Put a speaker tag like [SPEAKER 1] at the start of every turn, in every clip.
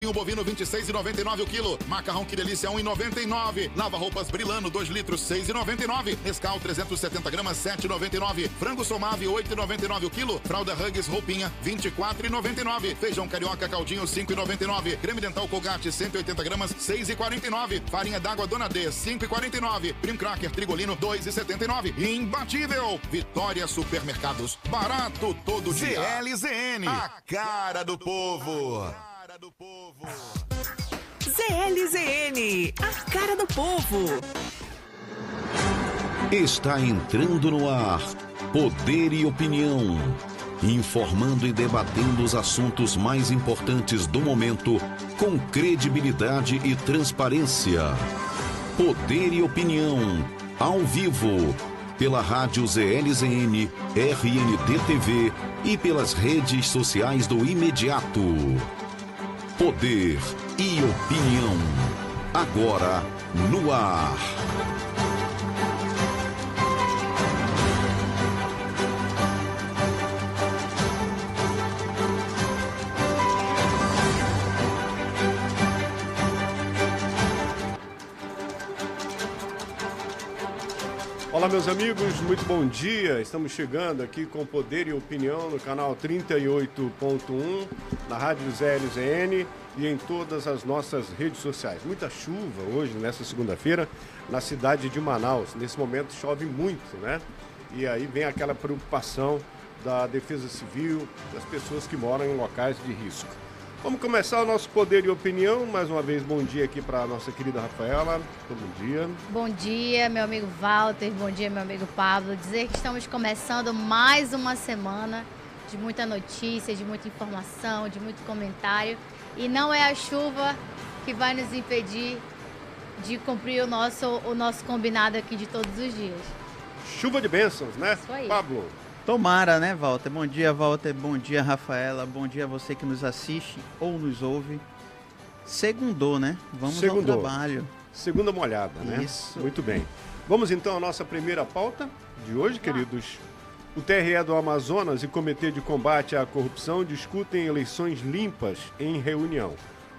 [SPEAKER 1] Toicinho bovino 26,99 o quilo. Macarrão que delícia 1,99. Lava roupas Brilano 2 litros 6,99. Nescau 370 gramas 7,99. Frango Somave 8,99 o quilo. Fralda Huggies roupinha 24,99. Feijão carioca caldinho 5,99. Creme dental Colgate 180 gramas 6,49. Farinha d'água Dona D 5,49. Prim Cracker Trigolino 2,79. Imbatível Vitória Supermercados. Barato todo dia. ZLZN, a cara do povo.
[SPEAKER 2] ZLZN, a cara do povo.
[SPEAKER 3] Está entrando no ar Poder e Opinião, informando e debatendo os assuntos mais importantes do momento com credibilidade e transparência. Poder e Opinião, ao vivo, pela rádio ZLZN, RND-TV e pelas redes sociais do Imediato. Poder e Opinião, agora no ar.
[SPEAKER 4] Olá, meus amigos, muito bom dia. Estamos chegando aqui com Poder e Opinião no canal 38.1, na rádio ZLZN e em todas as nossas redes sociais. Muita chuva hoje, nessa segunda-feira, na cidade de Manaus. Nesse momento chove muito, né? E aí vem aquela preocupação da Defesa Civil, das pessoas que moram em locais de risco. Vamos começar o nosso Poder e Opinião. Mais uma vez, bom dia aqui para a nossa querida Rafaela. Bom dia.
[SPEAKER 5] Bom dia, meu amigo Walter. Bom dia, meu amigo Pablo. Dizer que estamos começando mais uma semana de muita notícia, de muita informação, de muito comentário. E não é a chuva que vai nos impedir de cumprir o nosso combinado aqui de todos os dias.
[SPEAKER 4] Chuva de bênçãos, né?
[SPEAKER 5] Isso aí.
[SPEAKER 4] Pablo.
[SPEAKER 6] Tomara, né, Walter? Bom dia, Walter. Bom dia, Rafaela. Bom dia a você que nos assiste ou nos ouve. Segundou, né? Vamos ao trabalho.
[SPEAKER 4] Segunda molhada, né?
[SPEAKER 6] Isso.
[SPEAKER 4] Muito bem. Vamos então à nossa primeira pauta de hoje, queridos. O TRE do Amazonas e Comitê de Combate à Corrupção discutem eleições limpas em reunião.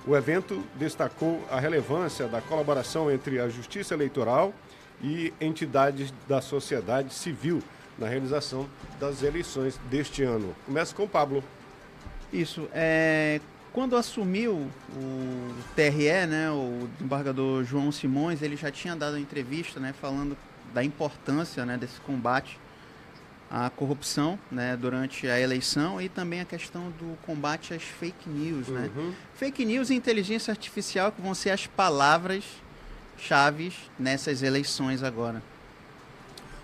[SPEAKER 4] O evento destacou a relevância da colaboração entre a Justiça Eleitoral e entidades da sociedade civil na realização das eleições deste ano. Começa com o Pablo.
[SPEAKER 6] Isso. Quando assumiu o TRE, né, o desembargador João Simões, ele já tinha dado uma entrevista, né, falando da importância, né, desse combate à corrupção, né, durante a eleição e também a questão do combate às fake news. Né? Fake news e inteligência artificial que vão ser as palavras-chave nessas eleições agora.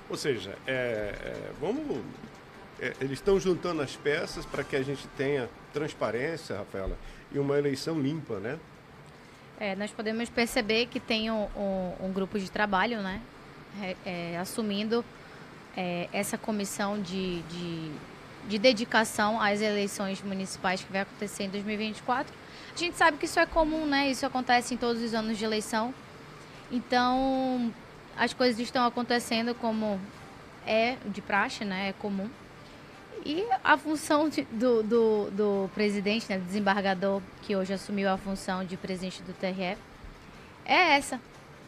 [SPEAKER 4] Ou seja, eles estão juntando as peças para que a gente tenha transparência, Rafaela, e uma eleição limpa, né?
[SPEAKER 5] Nós podemos perceber que tem um grupo de trabalho, né, assumindo essa comissão de dedicação às eleições municipais que vai acontecer em 2024. A gente sabe que isso é comum, né? Isso acontece em todos os anos de eleição. Então, as coisas estão acontecendo como é de praxe, né? É comum. E a função do presidente, né, do desembargador, que hoje assumiu a função de presidente do TRE, é essa.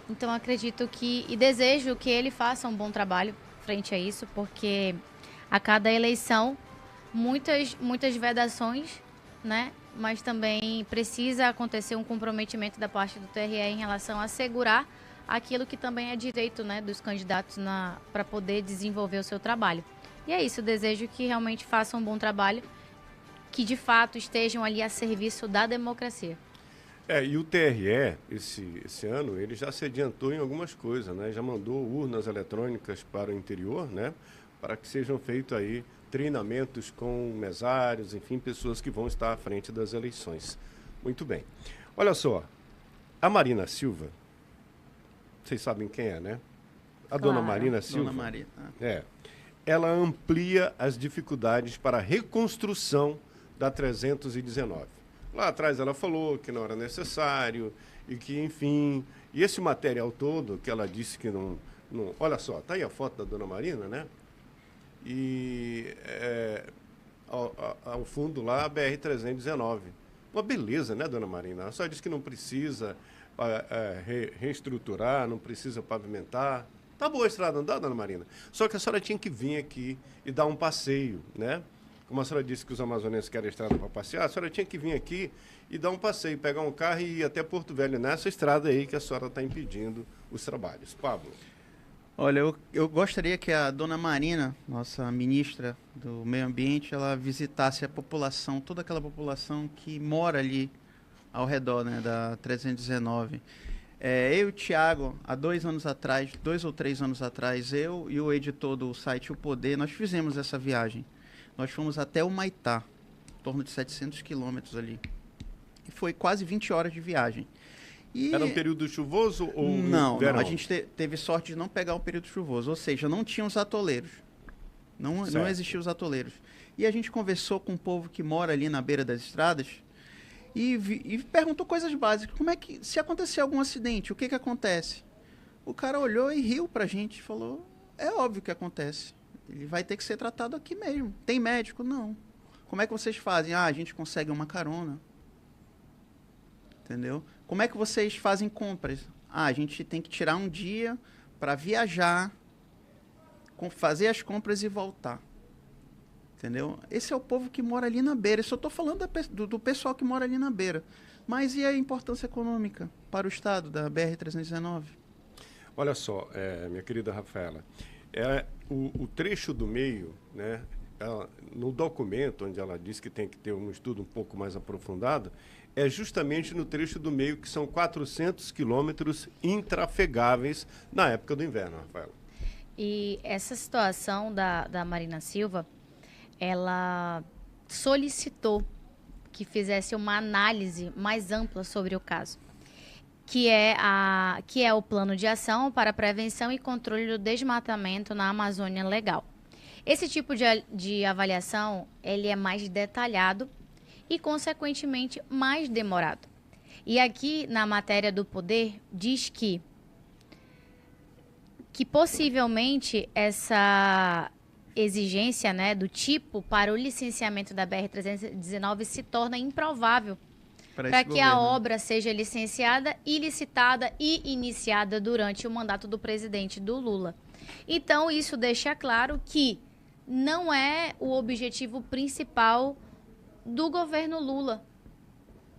[SPEAKER 5] Então, acredito e desejo que ele faça um bom trabalho frente a isso, porque a cada eleição, muitas vedações, né? Mas também precisa acontecer um comprometimento da parte do TRE em relação a assegurar aquilo que também é direito, né, dos candidatos para poder desenvolver o seu trabalho. E é isso, eu desejo que realmente façam um bom trabalho, que de fato estejam ali a serviço da democracia.
[SPEAKER 4] E o TRE, esse ano, ele já se adiantou em algumas coisas, né? Já mandou urnas eletrônicas para o interior, né? Para que sejam feitos aí treinamentos com mesários, enfim, pessoas que vão estar à frente das eleições. Muito bem. Olha só, a Marina Silva, vocês sabem quem é, né? A dona Marina Silva.
[SPEAKER 6] Dona Marina.
[SPEAKER 4] Ela amplia as dificuldades para a reconstrução da 319. Lá atrás ela falou que não era necessário e que, enfim... E esse material todo que ela disse que não... Olha só, tá aí a foto da dona Marina, né? E ao fundo lá, a BR-319. uma beleza, né, dona Marina? A senhora disse que não precisa reestruturar, não precisa pavimentar. Tá boa a estrada, não dá, dona Marina? Só que a senhora tinha que vir aqui e dar um passeio, né? Como a senhora disse que os amazonenses querem a estrada para passear, a senhora tinha que vir aqui e dar um passeio, pegar um carro e ir até Porto Velho, nessa estrada aí que a senhora está impedindo os trabalhos. Pablo.
[SPEAKER 6] Olha, eu gostaria que a dona Marina, nossa ministra do Meio Ambiente, ela visitasse a população, toda aquela população que mora ali ao redor, né, da 319. Eu e o Thiago, há 2 ou 3 anos atrás, eu e o editor do site O Poder, nós fizemos essa viagem. Nós fomos até o Maitá, em torno de 700 quilômetros ali. E foi quase 20 horas de viagem. E...
[SPEAKER 4] Era um período chuvoso ou
[SPEAKER 6] não,
[SPEAKER 4] verão?
[SPEAKER 6] Não, a gente teve sorte de não pegar um período chuvoso, ou seja, não tinha os atoleiros. Não existiam os atoleiros. E a gente conversou com o povo que mora ali na beira das estradas e perguntou coisas básicas. Como é que, se acontecer algum acidente, o que acontece? O cara olhou e riu pra gente e falou, é óbvio que acontece. Ele vai ter que ser tratado aqui mesmo. Tem médico? Não. Como é que vocês fazem? A gente consegue uma carona. Entendeu? Como é que vocês fazem compras? A gente tem que tirar um dia para viajar, fazer as compras e voltar. Entendeu? Esse é o povo que mora ali na beira. Eu só estou falando do pessoal que mora ali na beira. Mas e a importância econômica para o Estado da BR-319?
[SPEAKER 4] Olha só, minha querida Rafaela, o trecho do meio, né, no documento onde ela diz que tem que ter um estudo um pouco mais aprofundado, é justamente no trecho do meio que são 400 quilômetros intrafegáveis na época do inverno, Rafaela.
[SPEAKER 5] E essa situação da Marina Silva, ela solicitou que fizesse uma análise mais ampla sobre o caso, que é o Plano de Ação para a Prevenção e Controle do Desmatamento na Amazônia Legal. Esse tipo de avaliação, ele é mais detalhado e, consequentemente, mais demorado. E aqui, na matéria do Poder, diz que possivelmente essa exigência, né, do tipo para o licenciamento da BR-319 se torna improvável para que a obra seja licenciada e licitada e iniciada durante o mandato do presidente do Lula. Então, isso deixa claro que não é o objetivo principal do governo Lula.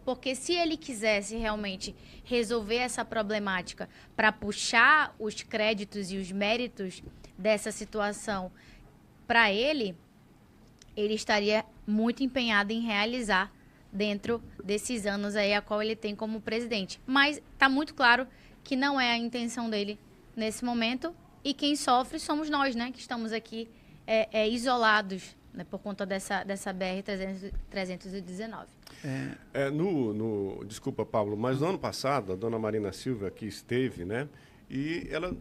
[SPEAKER 5] Porque se ele quisesse realmente resolver essa problemática para puxar os créditos e os méritos dessa situação para ele estaria muito empenhado em realizar dentro desses anos aí a qual ele tem como presidente. Mas está muito claro que não é a intenção dele nesse momento e quem sofre somos nós, né, que estamos aqui isolados, né, por conta dessa BR-319.
[SPEAKER 4] Desculpa, Pablo, mas no ano passado a dona Marina Silva aqui esteve, né, e ela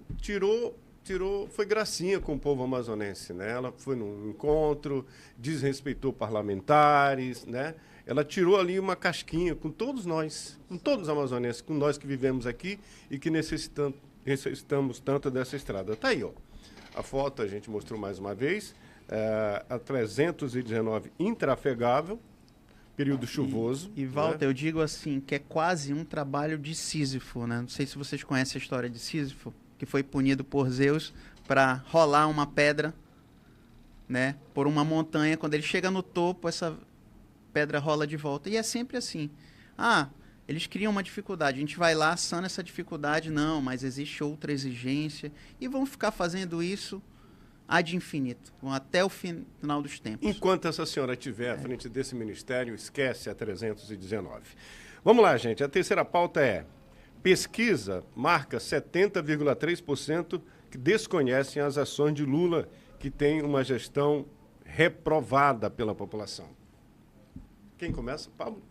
[SPEAKER 4] foi gracinha com o povo amazonense, né? Ela foi num encontro, desrespeitou parlamentares, né? Ela tirou ali uma casquinha com todos nós, com todos os amazonenses, com nós que vivemos aqui e que necessitamos tanto dessa estrada. Tá aí, ó. A foto a gente mostrou mais uma vez, a 319 intrafegável, período chuvoso.
[SPEAKER 6] E Walter, né? Eu digo assim, que é quase um trabalho de Sísifo, né? Não sei se vocês conhecem a história de Sísifo, que foi punido por Zeus para rolar uma pedra, né, por uma montanha. Quando ele chega no topo, essa pedra rola de volta. E é sempre assim. Eles criam uma dificuldade. A gente vai lá, sana essa dificuldade. Não, mas existe outra exigência. E vão ficar fazendo isso ad infinito. Vão até o final dos tempos.
[SPEAKER 4] Enquanto essa senhora estiver à frente desse ministério, esquece a 319. Vamos lá, gente. A terceira pauta é: pesquisa marca 70,3% que desconhecem as ações de Lula, que tem uma gestão reprovada pela população. Quem começa? Pablo?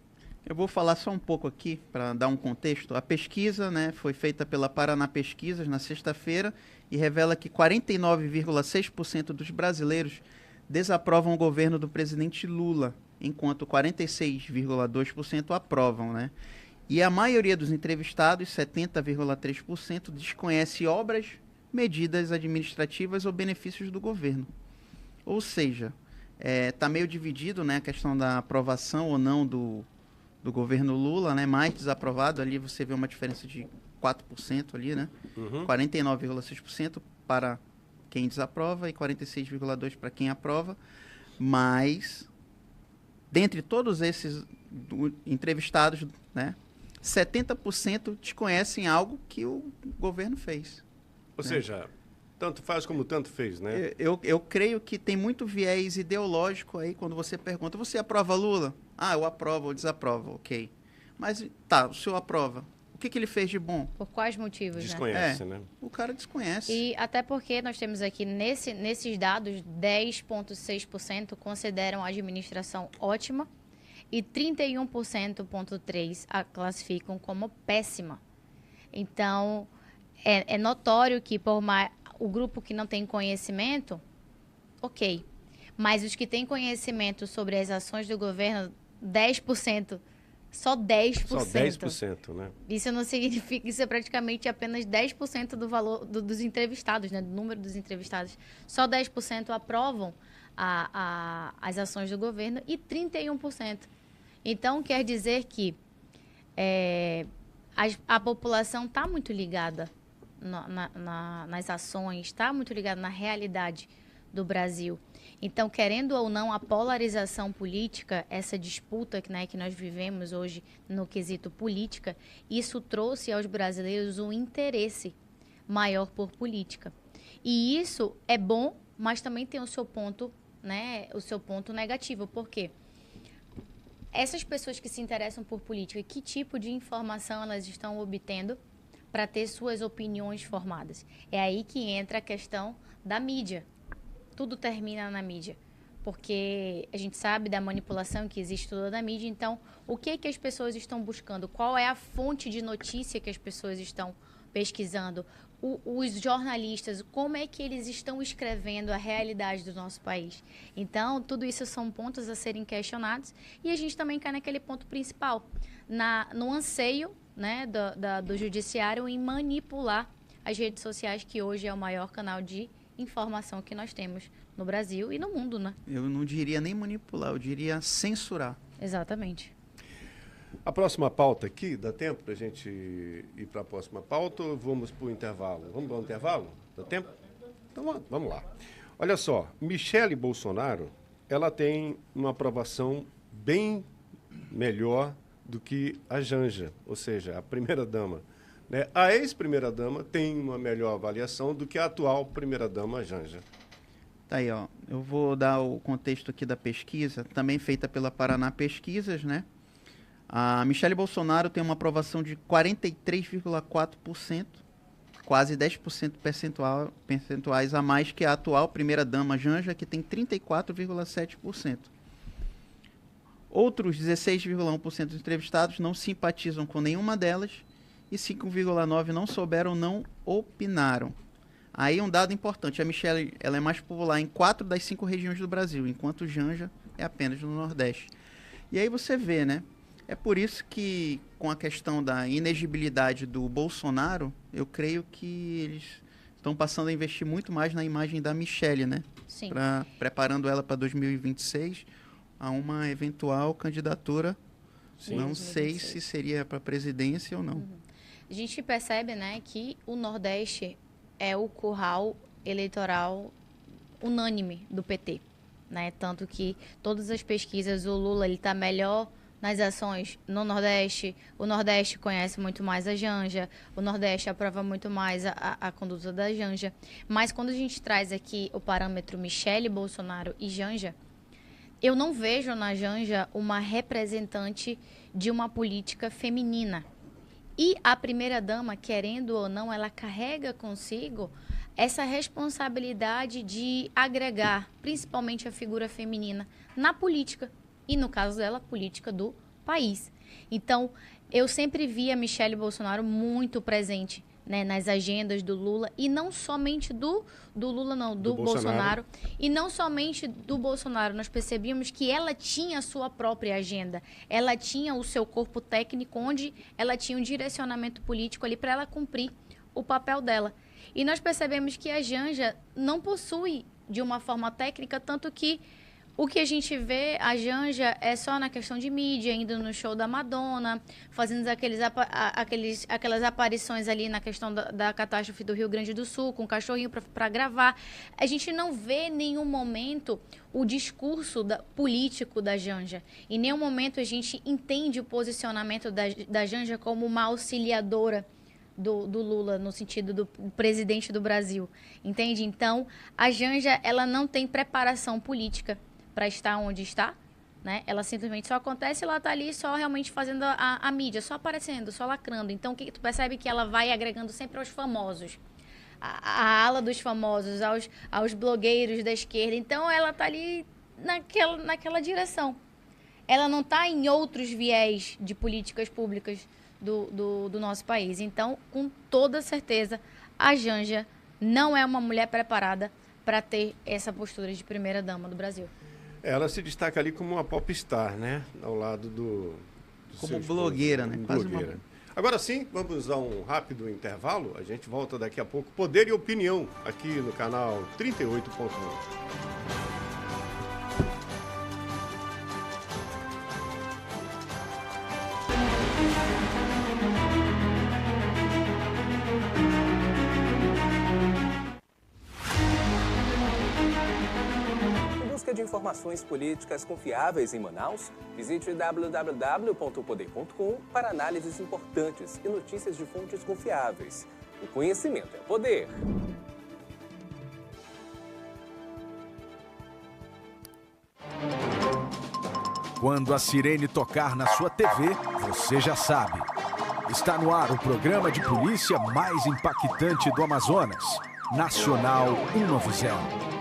[SPEAKER 6] Eu vou falar só um pouco aqui, para dar um contexto. A pesquisa, né, foi feita pela Paraná Pesquisas na sexta-feira e revela que 49,6% dos brasileiros desaprovam o governo do presidente Lula, enquanto 46,2% aprovam, né? E a maioria dos entrevistados, 70,3%, desconhece obras, medidas administrativas ou benefícios do governo. Ou seja, está meio dividido, né, a questão da aprovação ou não do do governo Lula, né? Mais desaprovado, ali você vê uma diferença de 4% ali, né? 49,6% para quem desaprova e 46,2% para quem aprova. Mas, dentre todos esses entrevistados, né? 70% desconhecem algo que o governo fez.
[SPEAKER 4] Ou seja, tanto faz como tanto fez, né?
[SPEAKER 6] Eu creio que tem muito viés ideológico aí quando você pergunta, você aprova Lula? Ah, eu aprovo ou desaprovo, ok. Mas, tá, o senhor aprova. O que ele fez de bom?
[SPEAKER 5] Por quais motivos,
[SPEAKER 4] Desconhece, né?
[SPEAKER 6] O cara desconhece.
[SPEAKER 5] E até porque nós temos aqui, nesses dados, 10,6% consideram a administração ótima e 31,3% a classificam como péssima. Então, é notório que por mais o grupo que não tem conhecimento, ok. Mas os que têm conhecimento sobre as ações do governo, 10%, só 10%.
[SPEAKER 4] Só 10%, né?
[SPEAKER 5] Isso não significa, isso é praticamente apenas 10% do valor dos entrevistados, né? Do número dos entrevistados. Só 10% aprovam as ações do governo e 31%. Então, quer dizer que a população está muito ligada nas ações, está muito ligada na realidade do Brasil. Então, querendo ou não, a polarização política, essa disputa que nós vivemos hoje no quesito política, isso trouxe aos brasileiros um interesse maior por política. E isso é bom, mas também tem o seu ponto, né, o seu ponto negativo. Por quê? Essas pessoas que se interessam por política, que tipo de informação elas estão obtendo para ter suas opiniões formadas? É aí que entra a questão da mídia. Tudo termina na mídia, porque a gente sabe da manipulação que existe toda na mídia. Então, o que as pessoas estão buscando? Qual é a fonte de notícia que as pessoas estão pesquisando? Os jornalistas, como é que eles estão escrevendo a realidade do nosso país? Então, tudo isso são pontos a serem questionados e a gente também cai naquele ponto principal, no anseio, né, do judiciário em manipular as redes sociais, que hoje é o maior canal de informação que nós temos no Brasil e no mundo, né?
[SPEAKER 6] Eu não diria nem manipular, eu diria censurar.
[SPEAKER 5] Exatamente.
[SPEAKER 4] A próxima pauta aqui, dá tempo para a gente ir para a próxima pauta ou vamos para o intervalo? Vamos para o intervalo? Dá tempo? Então vamos lá. Olha só, Michele Bolsonaro, ela tem uma aprovação bem melhor do que a Janja, ou seja, a primeira-dama. Né? A ex-primeira-dama tem uma melhor avaliação do que a atual primeira-dama Janja.
[SPEAKER 6] Tá aí, ó. Eu vou dar o contexto aqui da pesquisa, também feita pela Paraná Pesquisas, né? A Michele Bolsonaro tem uma aprovação de 43,4%, quase 10% percentuais a mais que a atual primeira-dama Janja, que tem 34,7%. Outros 16,1% dos entrevistados não simpatizam com nenhuma delas e 5,9% não souberam, não opinaram. Aí um dado importante, a Michele ela é mais popular em 4 das 5 regiões do Brasil, enquanto Janja é apenas no Nordeste. E aí você vê, né? É por isso que, com a questão da inegibilidade do Bolsonaro, eu creio que eles estão passando a investir muito mais na imagem da Michele, né?
[SPEAKER 5] Sim.
[SPEAKER 6] Preparando ela para 2026 a uma eventual candidatura.
[SPEAKER 4] Sim.
[SPEAKER 6] Não
[SPEAKER 5] 2026.
[SPEAKER 6] sei se seria para presidência ou não.
[SPEAKER 5] A gente percebe, né, que o Nordeste é o curral eleitoral unânime do PT, né? Tanto que todas as pesquisas, o Lula ele está melhor nas ações no Nordeste, o Nordeste conhece muito mais a Janja, o Nordeste aprova muito mais a conduta da Janja. Mas quando a gente traz aqui o parâmetro Michele Bolsonaro e Janja, eu não vejo na Janja uma representante de uma política feminina. E a primeira-dama, querendo ou não, ela carrega consigo essa responsabilidade de agregar, principalmente a figura feminina, na política. E, no caso dela, a política do país. Então, eu sempre vi a Michele Bolsonaro muito presente, né, nas agendas do Lula. E não somente do Lula, não, do Bolsonaro. E não somente do Bolsonaro. Nós percebíamos que ela tinha a sua própria agenda. Ela tinha o seu corpo técnico, onde ela tinha um direcionamento político ali para ela cumprir o papel dela. E nós percebemos que a Janja não possui de uma forma técnica, tanto que O que a gente vê, a Janja é só na questão de mídia, indo no show da Madonna, fazendo aquelas aparições ali na questão da catástrofe do Rio Grande do Sul, com um cachorrinho para gravar. A gente não vê em nenhum momento o discurso político da Janja. Em nenhum momento a gente entende o posicionamento da Janja como uma auxiliadora do Lula, no sentido do presidente do Brasil, entende? Então, a Janja, ela não tem preparação política para estar onde está, né? Ela simplesmente só acontece, ela está ali só realmente fazendo a mídia, só aparecendo, só lacrando. Então, tu percebe que ela vai agregando sempre aos famosos, a ala dos famosos, aos blogueiros da esquerda. Então, ela está ali naquela direção. Ela não está em outros viés de políticas públicas do nosso país. Então, com toda certeza, a Janja não é uma mulher preparada para ter essa postura de primeira-dama do Brasil.
[SPEAKER 4] Ela se destaca ali como uma popstar, né? Ao lado do
[SPEAKER 6] como blogueira, né?
[SPEAKER 4] Blogueira. Agora sim, vamos a um rápido intervalo. A gente volta daqui a pouco. Poder e Opinião, aqui no canal 38.1.
[SPEAKER 7] De informações políticas confiáveis em Manaus, visite www.poder.com para análises importantes e notícias de fontes confiáveis. O conhecimento é poder.
[SPEAKER 8] Quando a sirene tocar na sua TV, você já sabe. Está no ar o programa de polícia mais impactante do Amazonas, Nacional 190.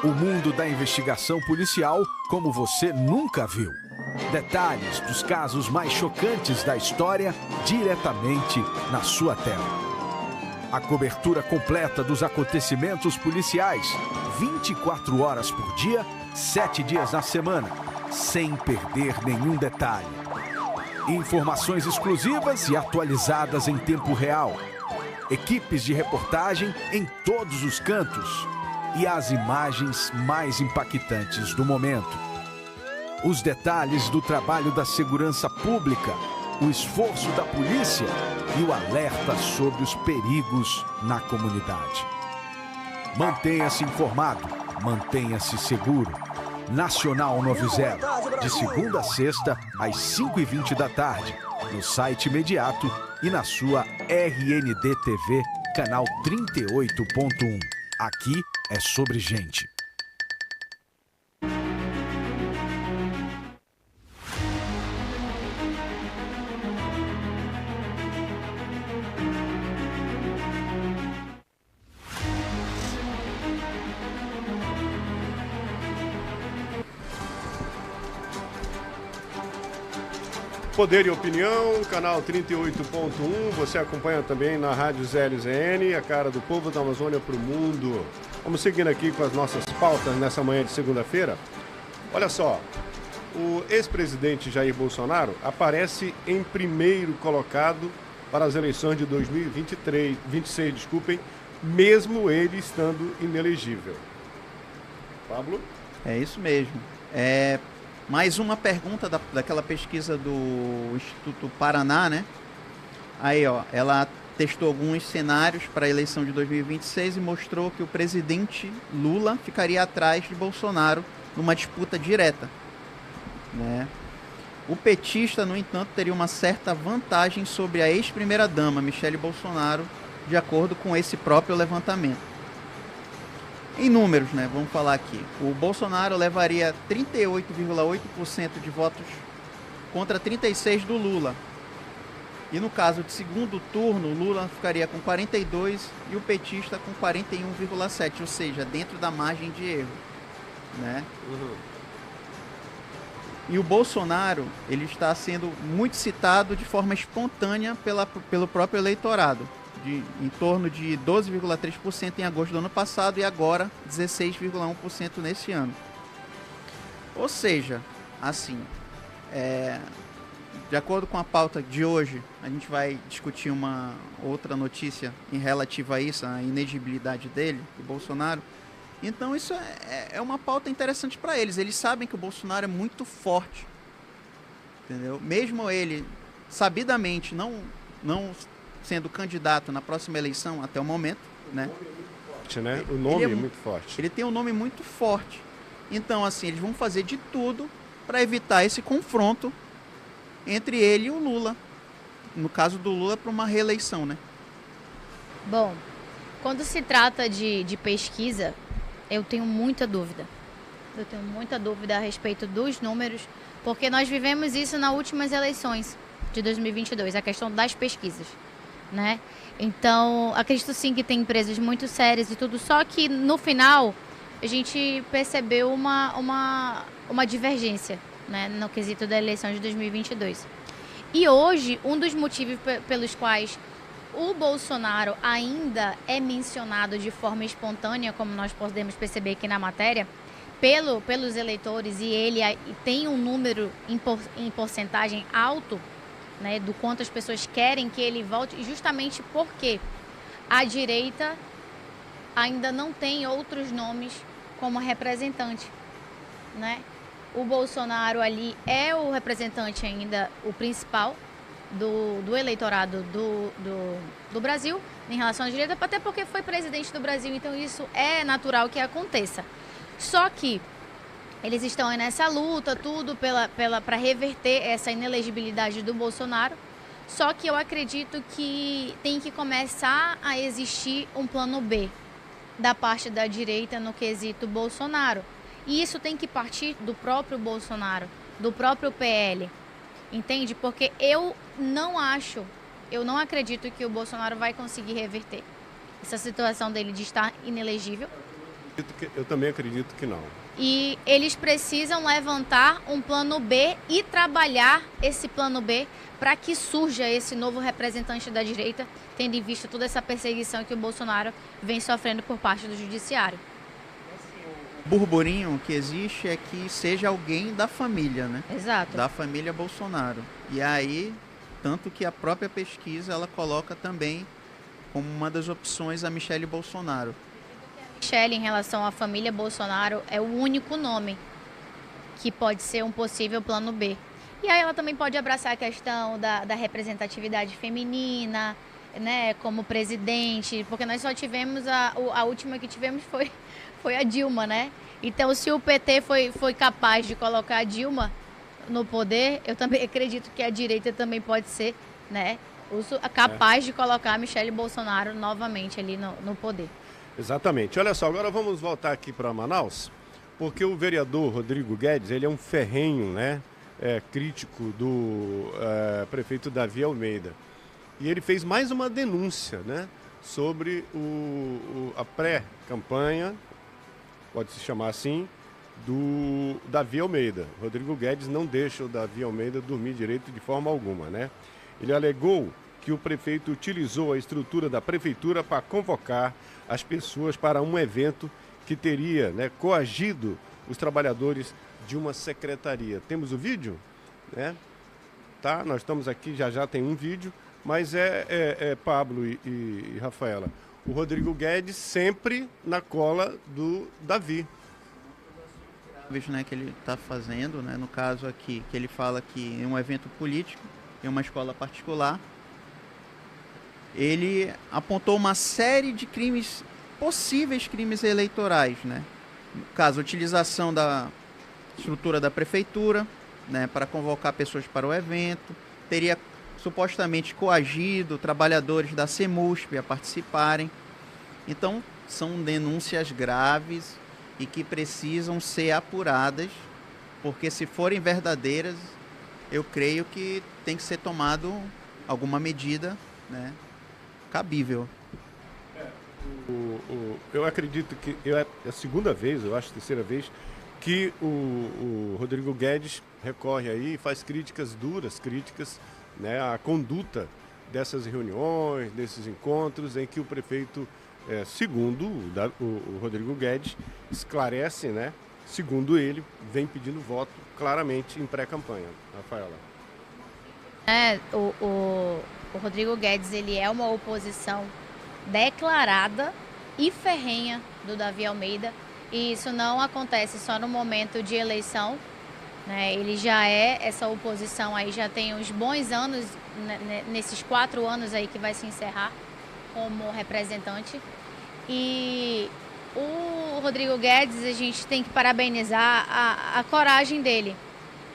[SPEAKER 8] O mundo da investigação policial como você nunca viu. Detalhes dos casos mais chocantes da história diretamente na sua tela. A cobertura completa dos acontecimentos policiais, 24 horas por dia, 7 dias na semana, sem perder nenhum detalhe. Informações exclusivas e atualizadas em tempo real. Equipes de reportagem em todos os cantos. E as imagens mais impactantes do momento. Os detalhes do trabalho da segurança pública, o esforço da polícia e o alerta sobre os perigos na comunidade. Mantenha-se informado, mantenha-se seguro. Nacional 90, de segunda a sexta, às 5h20 da tarde, no site imediato e na sua RND TV, canal 38.1. Aqui é sobre gente.
[SPEAKER 4] Poder e Opinião, canal 38.1. Você acompanha também na Rádio ZLZN, a cara do povo da Amazônia para o mundo. Vamos seguindo aqui com as nossas pautas nessa manhã de segunda-feira. Olha só, o ex-presidente Jair Bolsonaro aparece em primeiro colocado para as eleições de 2026, mesmo ele estando inelegível. Pablo?
[SPEAKER 6] É isso mesmo. Mais uma pergunta daquela pesquisa do Instituto Paraná, né? Aí, ó, ela testou alguns cenários para a eleição de 2026 e mostrou que o presidente Lula ficaria atrás de Bolsonaro numa disputa direta, né? O petista, no entanto, teria uma certa vantagem sobre a ex-primeira-dama, Michele Bolsonaro, de acordo com esse próprio levantamento. Em números, né, vamos falar aqui. O Bolsonaro levaria 38,8% de votos contra 36% do Lula. E no caso de segundo turno, o Lula ficaria com 42% e o petista com 41,7%, ou seja, dentro da margem de erro, né? E o Bolsonaro, ele está sendo muito citado de forma espontânea pelo próprio eleitorado. Em torno de 12,3% em agosto do ano passado e agora 16,1% nesse ano. Ou seja, assim, de acordo com a pauta de hoje, a gente vai discutir uma outra notícia em relativa a isso, a inegibilidade dele, do Bolsonaro. Então isso é uma pauta interessante para eles. Eles sabem que o Bolsonaro é muito forte, entendeu? Mesmo ele, sabidamente, não sendo candidato na próxima eleição até o momento, né?
[SPEAKER 4] Né? O nome é muito forte.
[SPEAKER 6] Ele tem um nome muito forte. Então, assim, eles vão fazer de tudo para evitar esse confronto entre ele e o Lula. No caso do Lula, para uma reeleição, né?
[SPEAKER 5] Bom, quando se trata de pesquisa, eu tenho muita dúvida. Eu tenho muita dúvida a respeito dos números, porque nós vivemos isso nas últimas eleições de 2022, a questão das pesquisas, né? Então, acredito sim que tem empresas muito sérias e tudo, só que no final a gente percebeu uma divergência, né, no quesito da eleição de 2022. E hoje, um dos motivos pelos quais o Bolsonaro ainda é mencionado de forma espontânea, como nós podemos perceber aqui na matéria, pelos eleitores, e ele tem um número em porcentagem alto, né, do quanto as pessoas querem que ele volte, justamente porque a direita ainda não tem outros nomes como representante, né? O Bolsonaro ali é o representante ainda, o principal do eleitorado do Brasil em relação à direita, até porque foi presidente do Brasil, então isso é natural que aconteça. Só que eles estão aí nessa luta, tudo para reverter essa inelegibilidade do Bolsonaro. Só que eu acredito que tem que começar a existir um plano B da parte da direita no quesito Bolsonaro. E isso tem que partir do próprio Bolsonaro, do próprio PL. Entende? Porque eu não acredito que o Bolsonaro vai conseguir reverter essa situação dele de estar inelegível.
[SPEAKER 4] Eu também acredito que não.
[SPEAKER 5] E eles precisam levantar um plano B e trabalhar esse plano B para que surja esse novo representante da direita, tendo em vista toda essa perseguição que o Bolsonaro vem sofrendo por parte do judiciário.
[SPEAKER 6] O burburinho que existe é que seja alguém da família, né?
[SPEAKER 5] Exato.
[SPEAKER 6] Da família Bolsonaro. E aí, tanto que a própria pesquisa, ela coloca também como uma das opções a Michele Bolsonaro.
[SPEAKER 5] Michele, em relação à família Bolsonaro, é o único nome que pode ser um possível plano B. E aí ela também pode abraçar a questão da representatividade feminina, né, como presidente, porque nós só tivemos, a última que tivemos foi a Dilma, né? Então, se o PT foi capaz de colocar a Dilma no poder, eu também acredito que a direita também pode ser, né, capaz de colocar a Michele Bolsonaro novamente ali no poder.
[SPEAKER 4] Exatamente. Olha só, agora vamos voltar aqui para Manaus, porque o vereador Rodrigo Guedes, ele é um ferrenho, né, crítico do prefeito Davi Almeida. E ele fez mais uma denúncia, né, sobre a pré-campanha, pode-se chamar assim, do Davi Almeida. Rodrigo Guedes não deixa o Davi Almeida dormir direito de forma alguma, né? Ele alegou que o prefeito utilizou a estrutura da prefeitura para convocar as pessoas para um evento que teria, né, coagido os trabalhadores de uma secretaria. Temos o vídeo, né? Tá? Nós estamos aqui, já tem um vídeo, mas Pablo e Rafaela, o Rodrigo Guedes sempre na cola do Davi.
[SPEAKER 6] Né, que ele está fazendo, né, no caso aqui, que ele fala que em um evento político, em uma escola particular, ele apontou uma série de crimes, possíveis crimes eleitorais, né? No caso, a utilização da estrutura da prefeitura, né, para convocar pessoas para o evento, teria supostamente coagido trabalhadores da CEMUSP a participarem. Então, são denúncias graves e que precisam ser apuradas, porque se forem verdadeiras, eu creio que tem que ser tomado alguma medida, né, cabível.
[SPEAKER 4] Eu acredito que é a segunda vez, eu acho a terceira vez, que o Rodrigo Guedes recorre aí e faz críticas duras, né, à conduta dessas reuniões, desses encontros em que o prefeito, segundo o Rodrigo Guedes, esclarece, né, segundo ele, vem pedindo voto claramente em pré-campanha. Rafaela.
[SPEAKER 5] O Rodrigo Guedes, ele é uma oposição declarada e ferrenha do Davi Almeida. E isso não acontece só no momento de eleição, né? Ele já essa oposição aí já tem uns bons anos, né, nesses 4 anos aí que vai se encerrar como representante. E o Rodrigo Guedes, a gente tem que parabenizar a coragem dele,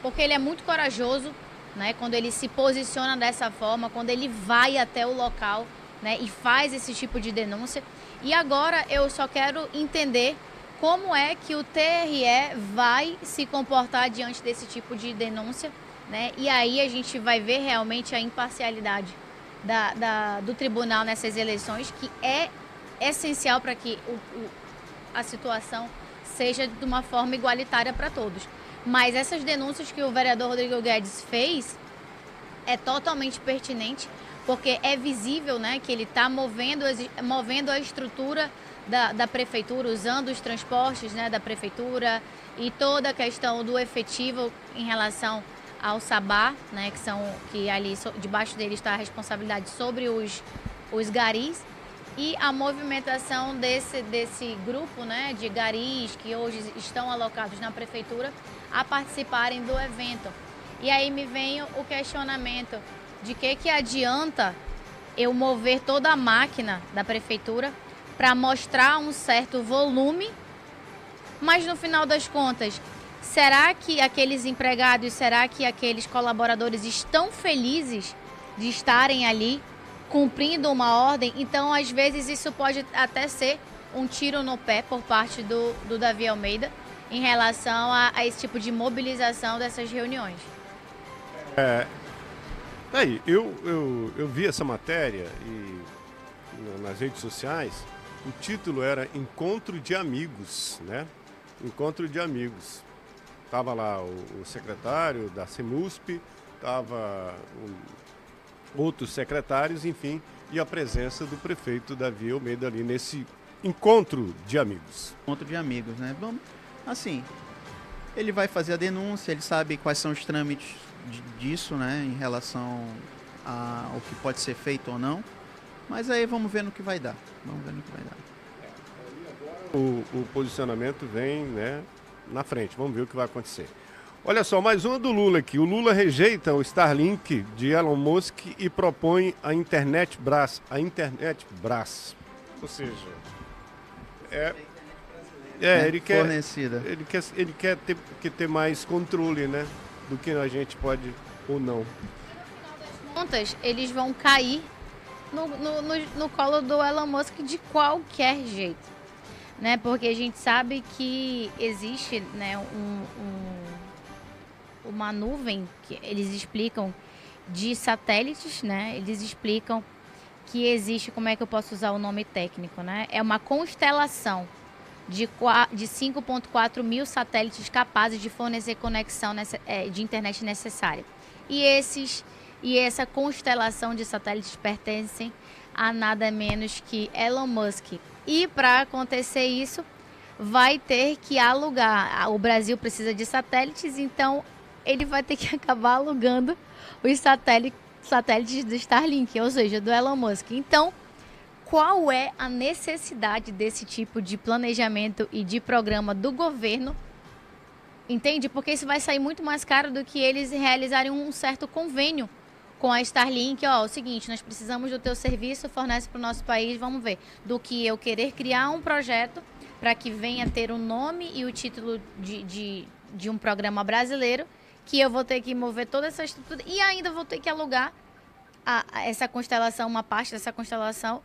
[SPEAKER 5] porque ele é muito corajoso, né, quando ele se posiciona dessa forma, quando ele vai até o local, né, e faz esse tipo de denúncia. E agora eu só quero entender como é que o TRE vai se comportar diante desse tipo de denúncia, né? E aí a gente vai ver realmente a imparcialidade do tribunal nessas eleições, que é essencial para que a situação seja de uma forma igualitária para todos. Mas essas denúncias que o vereador Rodrigo Guedes fez é totalmente pertinente, porque é visível, né, que ele está movendo a estrutura da prefeitura, usando os transportes, né, da prefeitura, e toda a questão do efetivo em relação ao Sabá, né, que ali debaixo dele está a responsabilidade sobre os garis, e a movimentação desse grupo, né, de garis que hoje estão alocados na prefeitura a participarem do evento. E aí me vem o questionamento de que adianta eu mover toda a máquina da prefeitura para mostrar um certo volume, mas no final das contas, será que aqueles empregados, será que aqueles colaboradores estão felizes de estarem ali cumprindo uma ordem? Então, às vezes, isso pode até ser um tiro no pé por parte do Davi Almeida em relação a esse tipo de mobilização dessas reuniões.
[SPEAKER 4] Aí, eu vi essa matéria nas redes sociais. O título era Encontro de Amigos, né? Encontro de Amigos. Estava lá o secretário da CEMUSP, estava outros secretários, enfim, e a presença do prefeito Davi Almeida ali nesse encontro de amigos.
[SPEAKER 6] Encontro de amigos, né? Vamos, assim, ele vai fazer a denúncia, ele sabe quais são os trâmites disso, né, em relação ao que pode ser feito ou não. Mas aí vamos ver no que vai dar.
[SPEAKER 4] O posicionamento vem, né, na frente. Vamos ver o que vai acontecer. Olha só, mais uma do Lula aqui. O Lula rejeita o Starlink de Elon Musk e propõe a Internet Brás. Ou seja, ele quer
[SPEAKER 6] fornecida.
[SPEAKER 4] Ele quer ter mais controle, né, do que a gente pode ou não.
[SPEAKER 5] Contas, eles vão cair no colo do Elon Musk de qualquer jeito, né? Porque a gente sabe que existe, né, uma nuvem que eles explicam de satélites, né? Eles explicam que existe, como é que eu posso usar o nome técnico, né? É uma constelação de 5.4 mil satélites capazes de fornecer conexão de internet necessária. E essa constelação de satélites pertencem a nada menos que Elon Musk. E para acontecer isso, vai ter que alugar. O Brasil precisa de satélites, então ele vai ter que acabar alugando os satélites do Starlink, ou seja, do Elon Musk. Então, qual é a necessidade desse tipo de planejamento e de programa do governo? Entende? Porque isso vai sair muito mais caro do que eles realizarem um certo convênio com a Starlink. Ó, o seguinte, nós precisamos do teu serviço, fornece para o nosso país, vamos ver. Do que eu querer criar um projeto para que venha ter o nome e o título de um programa brasileiro, que eu vou ter que mover toda essa estrutura e ainda vou ter que alugar essa constelação, uma parte dessa constelação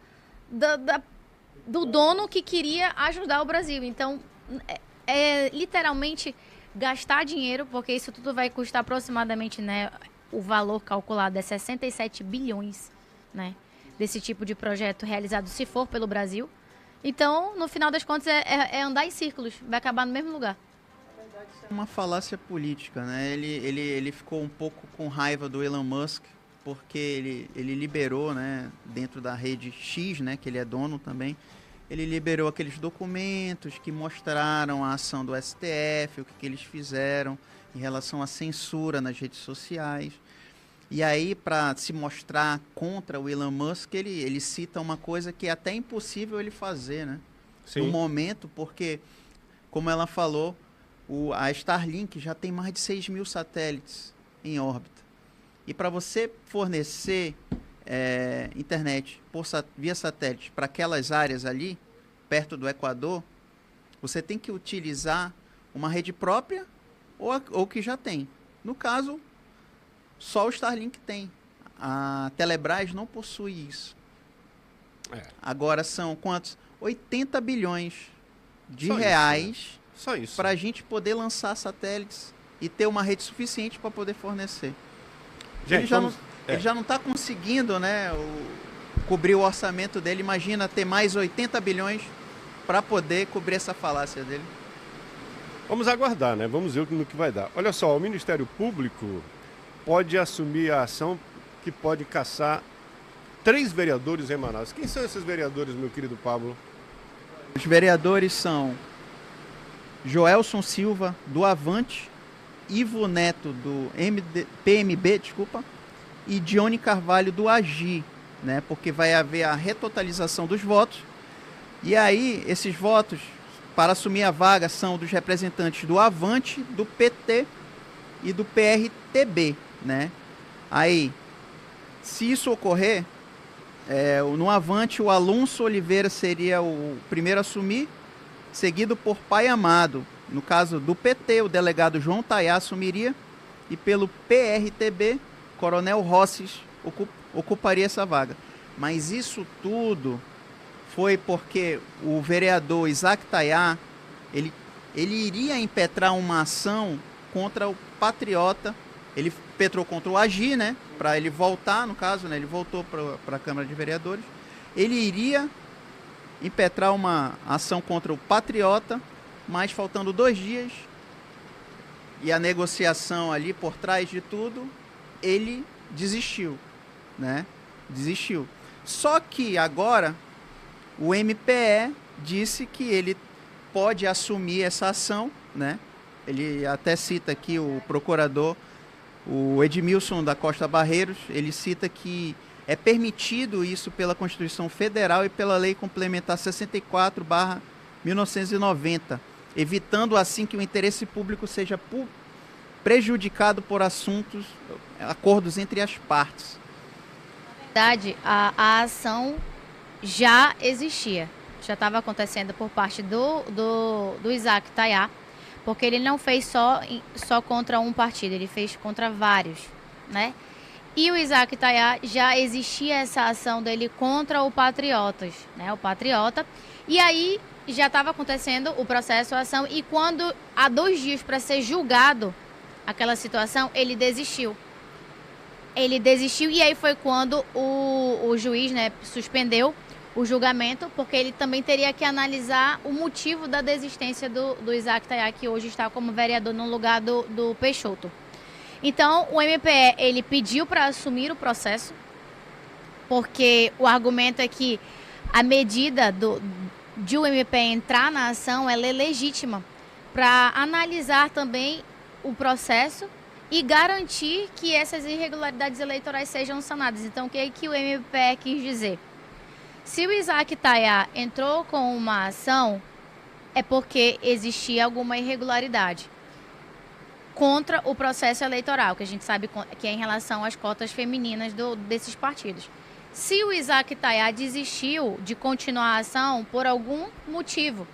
[SPEAKER 5] do dono que queria ajudar o Brasil. Então, literalmente gastar dinheiro, porque isso tudo vai custar aproximadamente, né, o valor calculado é 67 bilhões, né, desse tipo de projeto realizado, se for pelo Brasil. Então, no final das contas, é andar em círculos, vai acabar no mesmo lugar.
[SPEAKER 6] É uma falácia política, né? Ele ficou um pouco com raiva do Elon Musk, porque ele liberou, né, dentro da rede X, né, que ele é dono também, ele liberou aqueles documentos que mostraram a ação do STF, o que eles fizeram em relação à censura nas redes sociais. E aí, para se mostrar contra o Elon Musk, ele cita uma coisa que é até impossível ele fazer, né?
[SPEAKER 4] Sim.
[SPEAKER 6] No momento, porque como ela falou, a Starlink já tem mais de 6 mil satélites em órbita. E para você fornecer internet via satélite para aquelas áreas ali, perto do Equador, você tem que utilizar uma rede própria ou que já tem. No caso, só o Starlink tem. A Telebrás não possui isso. Agora são quantos? 80 bilhões de
[SPEAKER 4] Só
[SPEAKER 6] reais
[SPEAKER 4] isso, né? Só isso.
[SPEAKER 6] para a gente poder lançar satélites e ter uma rede suficiente para poder fornecer.
[SPEAKER 4] Gente,
[SPEAKER 6] Ele já não está conseguindo, né, cobrir o orçamento dele. Imagina ter mais 80 bilhões para poder cobrir essa falácia dele.
[SPEAKER 4] Vamos aguardar, né? Vamos ver no que vai dar. Olha só, o Ministério Público pode assumir a ação que pode caçar 3 vereadores em Manaus. Quem são esses vereadores, meu querido Pablo?
[SPEAKER 6] Os vereadores são Joelson Silva, do Avante, Ivo Neto, do PMB, e Dione Carvalho, do AGI, né? Porque vai haver a retotalização dos votos. E aí, esses votos, para assumir a vaga, são dos representantes do Avante, do PT e do PRTB, né? Aí, se isso ocorrer, no Avante, o Alonso Oliveira seria o primeiro a assumir, seguido por Pai Amado. No caso do PT, o delegado João Tayá assumiria, e pelo PRTB, Coronel Rosses ocuparia essa vaga. Mas isso tudo foi porque o vereador Isaac Tayá, ele iria impetrar uma ação contra o Patriota. Ele impetrou contra o AGI, né? Para ele voltar, no caso, né? Ele voltou para a Câmara de Vereadores. Ele iria impetrar uma ação contra o Patriota, mas faltando 2 dias, e a negociação ali por trás de tudo, ele desistiu, né? Desistiu. Só que agora o MPE disse que ele pode assumir essa ação, né? Ele até cita aqui o procurador, o Edmilson da Costa Barreiros, ele cita que é permitido isso pela Constituição Federal e pela Lei Complementar 64/1990, evitando assim que o interesse público seja prejudicado por acordos entre as partes.
[SPEAKER 5] Na verdade, a ação já existia, já estava acontecendo por parte do Isaac Tayá, porque ele não fez só contra um partido, ele fez contra vários, né? E o Isaac Tayá já existia essa ação dele contra o Patriotas, né? O Patriota. E aí já estava acontecendo o processo, a ação, e quando há 2 dias para ser julgado aquela situação, ele desistiu. Ele desistiu e aí foi quando o juiz, né, suspendeu o julgamento, porque ele também teria que analisar o motivo da desistência do Isaac Tayá, que hoje está como vereador no lugar do Peixoto. Então, o MPE, ele pediu para assumir o processo, porque o argumento é que a medida de o MPE entrar na ação, ela é legítima para analisar também o processo e garantir que essas irregularidades eleitorais sejam sanadas. Então, o que o MPE quis dizer? Se o Isaac Tayá entrou com uma ação, é porque existia alguma irregularidade contra o processo eleitoral, que a gente sabe que é em relação às cotas femininas desses partidos. Se o Isaac Tayá desistiu de continuar a ação por algum motivo,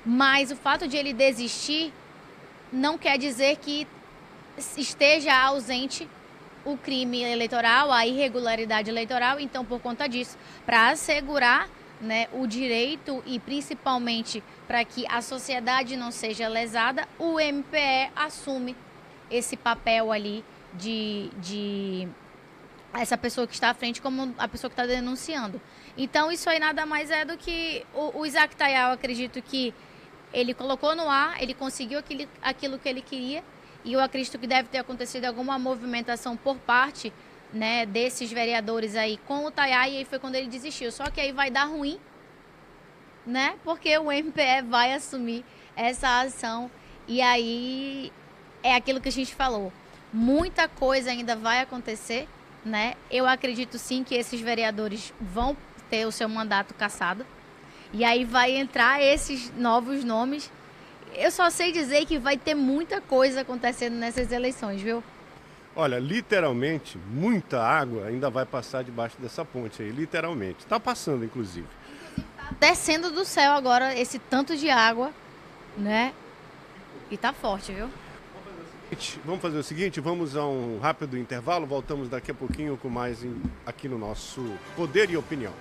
[SPEAKER 5] mas o fato de ele desistir não quer dizer que esteja ausente o crime eleitoral, a irregularidade eleitoral. Então, por conta disso, para assegurar, né, o direito e principalmente para que a sociedade não seja lesada, o MPE assume esse papel ali de essa pessoa que está à frente como a pessoa que está denunciando. Então, isso aí nada mais é do que o Isaac Tayá, eu acredito que ele colocou no ar, ele conseguiu aquilo que ele queria, e eu acredito que deve ter acontecido alguma movimentação por parte, né, desses vereadores aí com o Tayá, e aí foi quando ele desistiu. Só que aí vai dar ruim, né, porque o MPE vai assumir essa ação, e aí é aquilo que a gente falou. Muita coisa ainda vai acontecer, né? Eu acredito sim que esses vereadores vão ter o seu mandato cassado, e aí vai entrar esses novos nomes, Eu só sei dizer que vai ter muita coisa acontecendo nessas eleições, viu?
[SPEAKER 4] Olha, literalmente, muita água ainda vai passar debaixo dessa ponte aí, literalmente. Está passando, inclusive.
[SPEAKER 5] Descendo do céu agora esse tanto de água, né? E tá forte, viu?
[SPEAKER 4] Vamos fazer o seguinte, vamos a um rápido intervalo, voltamos daqui a pouquinho com mais aqui no nosso Poder e Opinião.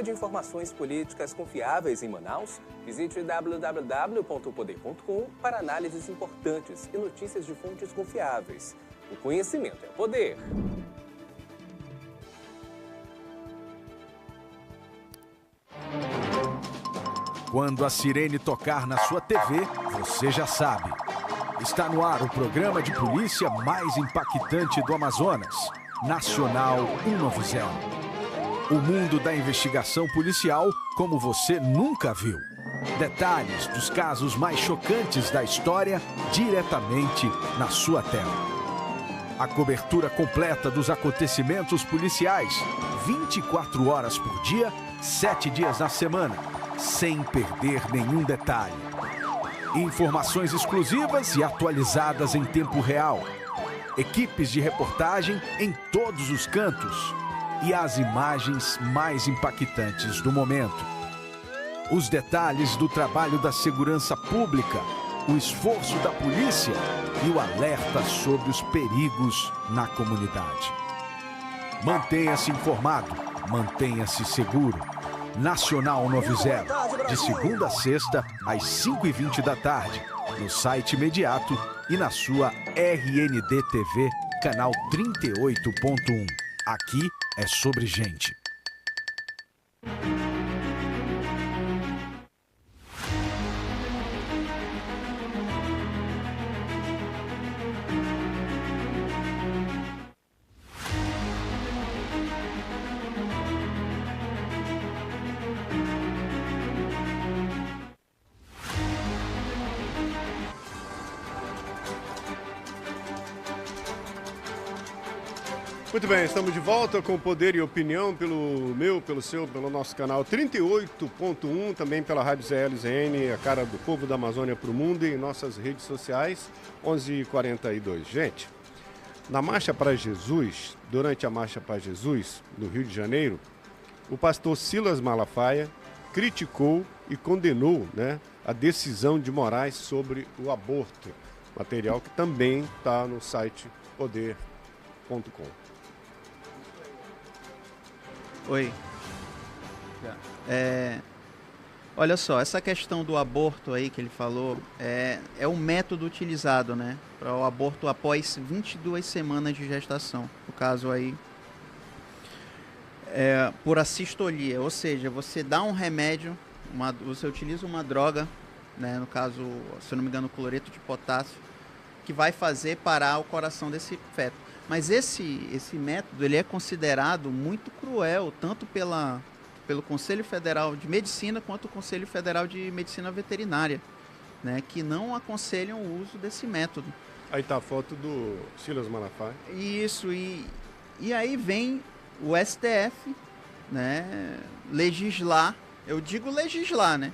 [SPEAKER 7] De informações políticas confiáveis em Manaus, visite www.poder.com para análises importantes e notícias de fontes confiáveis. O conhecimento é poder.
[SPEAKER 8] Quando a sirene tocar na sua TV, você já sabe. Está no ar o programa de polícia mais impactante do Amazonas, Nacional 190. O mundo da investigação policial como você nunca viu. Detalhes dos casos mais chocantes da história diretamente na sua tela. A cobertura completa dos acontecimentos policiais, 24 horas por dia, 7 dias na semana, sem perder nenhum detalhe. Informações exclusivas e atualizadas em tempo real. Equipes de reportagem em todos os cantos. E as imagens mais impactantes do momento. Os detalhes do trabalho da segurança pública, o esforço da polícia e o alerta sobre os perigos na comunidade. Mantenha-se informado, mantenha-se seguro. Nacional 90, de segunda a sexta, às 5h20 da tarde, no site imediato e na sua RND TV, canal 38.1. Aqui é sobre gente.
[SPEAKER 4] Muito bem, estamos de volta com Poder e Opinião pelo meu, pelo seu, pelo nosso canal 38.1, também pela Rádio ZLZN, a cara do povo da Amazônia para o mundo, e em nossas redes sociais, 11h42. Gente, na Marcha para Jesus, durante a Marcha para Jesus, no Rio de Janeiro, o pastor Silas Malafaia criticou e condenou, né, a decisão de Moraes sobre o aborto, material que também está no site poder.com.
[SPEAKER 6] Oi. Olha só, essa questão do aborto aí que ele falou é o método utilizado, né, para o aborto após 22 semanas de gestação. No caso aí, por assistolia, ou seja, você dá um remédio, você utiliza uma droga, né, no caso, se eu não me engano, cloreto de potássio, que vai fazer parar o coração desse feto. Mas esse método ele é considerado muito cruel, tanto pelo Conselho Federal de Medicina quanto o Conselho Federal de Medicina Veterinária, né, que não aconselham o uso desse método.
[SPEAKER 4] Aí está a foto do Silas Malafaia.
[SPEAKER 6] Isso, e aí vem o STF, né, legislar, eu digo legislar, né,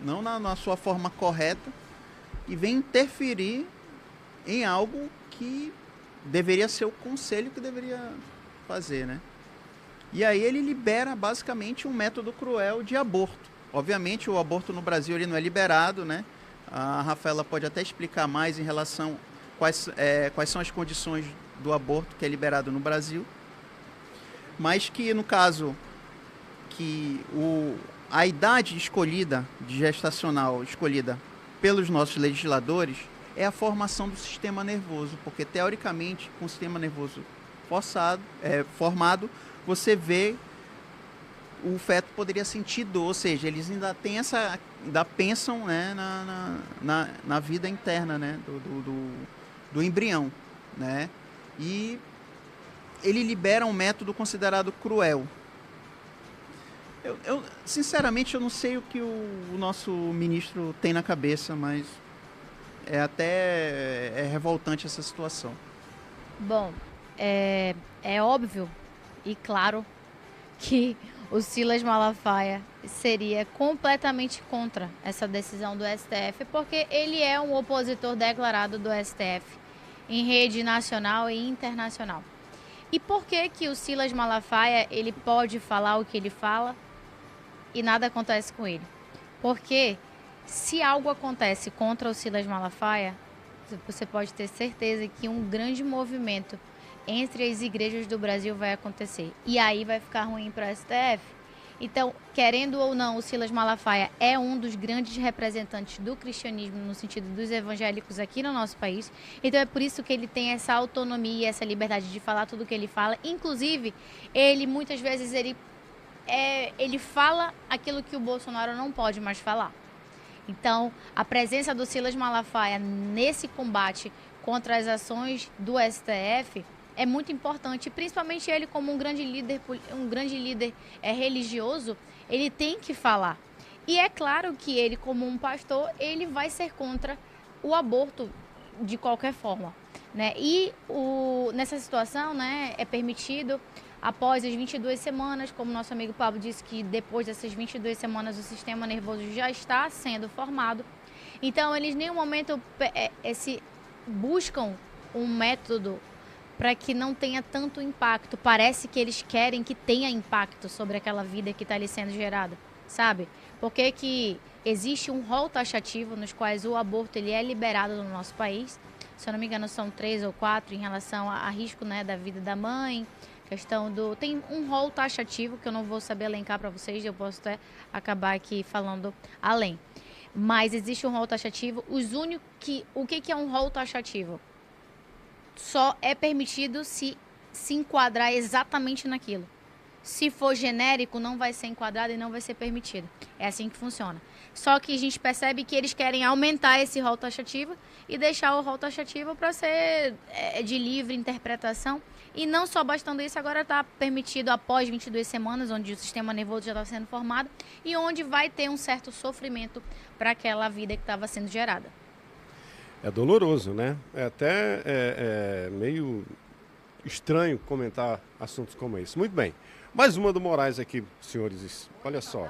[SPEAKER 6] não na sua forma correta, e vem interferir em algo que deveria ser o conselho que deveria fazer, né? E aí ele libera basicamente um método cruel de aborto. Obviamente o aborto no Brasil ele não é liberado, né? A Rafaela pode até explicar mais em relação quais são as condições do aborto que é liberado no Brasil. Mas que no caso que a idade escolhida, de gestacional escolhida pelos nossos legisladores, é a formação do sistema nervoso, porque teoricamente, com o sistema nervoso formado, você vê o feto poderia sentir dor, ou seja, eles ainda pensam, né, na vida interna, né, do embrião, né, e ele libera um método considerado cruel. Sinceramente, eu não sei o que o nosso ministro tem na cabeça, mas é revoltante essa situação.
[SPEAKER 5] Bom, é óbvio e claro que o Silas Malafaia seria completamente contra essa decisão do STF, porque ele é um opositor declarado do STF em rede nacional e internacional. E por que o Silas Malafaia ele pode falar o que ele fala e nada acontece com ele? Porque se algo acontece contra o Silas Malafaia, você pode ter certeza que um grande movimento entre as igrejas do Brasil vai acontecer. E aí vai ficar ruim para o STF. Então, querendo ou não, o Silas Malafaia é um dos grandes representantes do cristianismo no sentido dos evangélicos aqui no nosso país. Então, é por isso que ele tem essa autonomia, essa liberdade de falar tudo o que ele fala. Inclusive, ele muitas vezes ele fala aquilo que o Bolsonaro não pode mais falar. Então, a presença do Silas Malafaia nesse combate contra as ações do STF é muito importante, principalmente ele como um grande líder religioso, ele tem que falar. E é claro que ele, como um pastor, ele vai ser contra o aborto de qualquer forma, né? E nessa situação, né, é permitido, após as 22 semanas, como nosso amigo Pablo disse, que depois dessas 22 semanas o sistema nervoso já está sendo formado. Então, eles em nenhum momento buscam um método para que não tenha tanto impacto. Parece que eles querem que tenha impacto sobre aquela vida que está ali sendo gerada, sabe? Porque que existe um rol taxativo nos quais o aborto ele é liberado no nosso país. Se eu não me engano, são 3 ou 4 em relação a risco, né, da vida da mãe. Tem um rol taxativo que eu não vou saber elencar para vocês, eu posso até acabar aqui falando além. Mas existe um rol taxativo. O que é um rol taxativo? Só é permitido se enquadrar exatamente naquilo. Se for genérico, não vai ser enquadrado e não vai ser permitido. É assim que funciona. Só que a gente percebe que eles querem aumentar esse rol taxativo e deixar o rol taxativo para ser de livre interpretação. E não só bastando isso, agora está permitido após 22 semanas, onde o sistema nervoso já está sendo formado e onde vai ter um certo sofrimento para aquela vida que estava sendo gerada.
[SPEAKER 4] É doloroso, né? É até meio estranho comentar assuntos como esse. Muito bem. Mais uma do Moraes aqui, senhores. Olha só.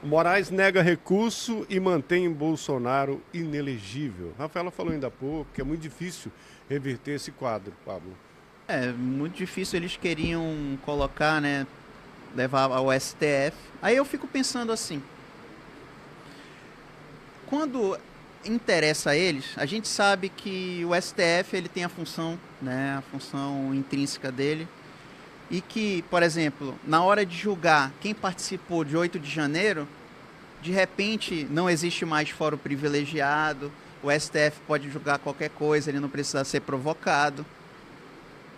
[SPEAKER 4] O Moraes nega recurso e mantém Bolsonaro inelegível. Rafaela falou ainda há pouco que é muito difícil reverter esse quadro, Pablo.
[SPEAKER 6] É muito difícil. Eles queriam colocar, né? Levar ao STF. Aí eu fico pensando assim. Quando interessa a eles, a gente sabe que o STF ele tem a função, né, a função intrínseca dele, e que, por exemplo, na hora de julgar quem participou de 8 de janeiro, de repente não existe mais fórum privilegiado, o STF pode julgar qualquer coisa, ele não precisa ser provocado,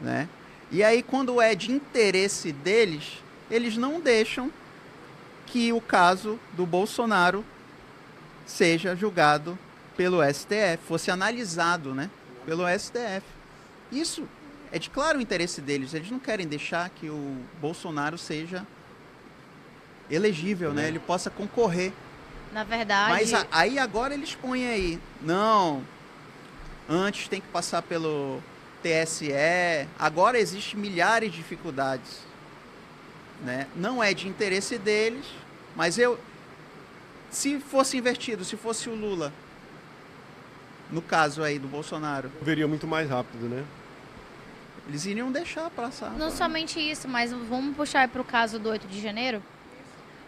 [SPEAKER 6] né? E aí, quando é de interesse deles, eles não deixam que o caso do Bolsonaro seja julgado pelo STF, fosse analisado, né, pelo STF. Isso é de claro interesse deles. Eles não querem deixar que o Bolsonaro seja elegível, né? Ele possa concorrer.
[SPEAKER 5] Na verdade...
[SPEAKER 6] Mas aí agora eles põem aí, não, antes tem que passar pelo TSE, agora existem milhares de dificuldades, né? Não é de interesse deles, mas se fosse invertido, se fosse o Lula, no caso aí do Bolsonaro,
[SPEAKER 4] veria muito mais rápido, né?
[SPEAKER 6] Eles iriam deixar passar.
[SPEAKER 5] Não somente isso, mas vamos puxar para o caso do 8 de janeiro.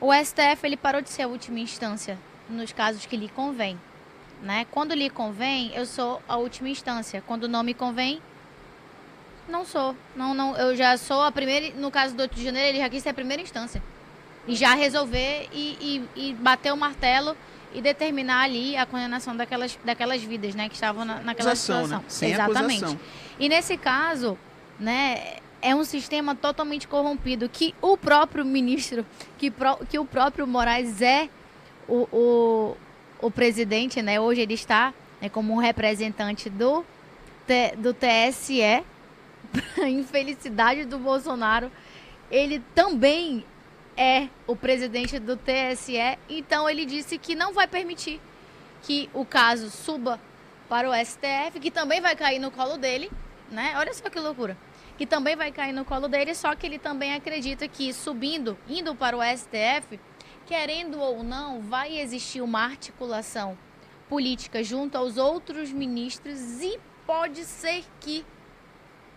[SPEAKER 5] O STF ele parou de ser a última instância nos casos que lhe convém, né? Quando lhe convém, eu sou a última instância. Quando não me convém, não sou. Não, eu já sou a primeira. No caso do 8 de janeiro, ele já quis ser a primeira instância e já resolver e bater o martelo e determinar ali a condenação daquelas vidas, né, que estavam naquela situação.
[SPEAKER 6] Né? Sem
[SPEAKER 5] exatamente.
[SPEAKER 6] Acusação.
[SPEAKER 5] E nesse caso, né, é um sistema totalmente corrompido que o próprio ministro, que o próprio Moraes é o presidente, né? Hoje ele está, né, como um representante do TSE, a infelicidade do Bolsonaro, ele também é o presidente do TSE, então ele disse que não vai permitir que o caso suba para o STF, que também vai cair no colo dele, né? Olha só que loucura. Que também vai cair no colo dele, só que ele também acredita que indo para o STF, querendo ou não, vai existir uma articulação política junto aos outros ministros e pode ser que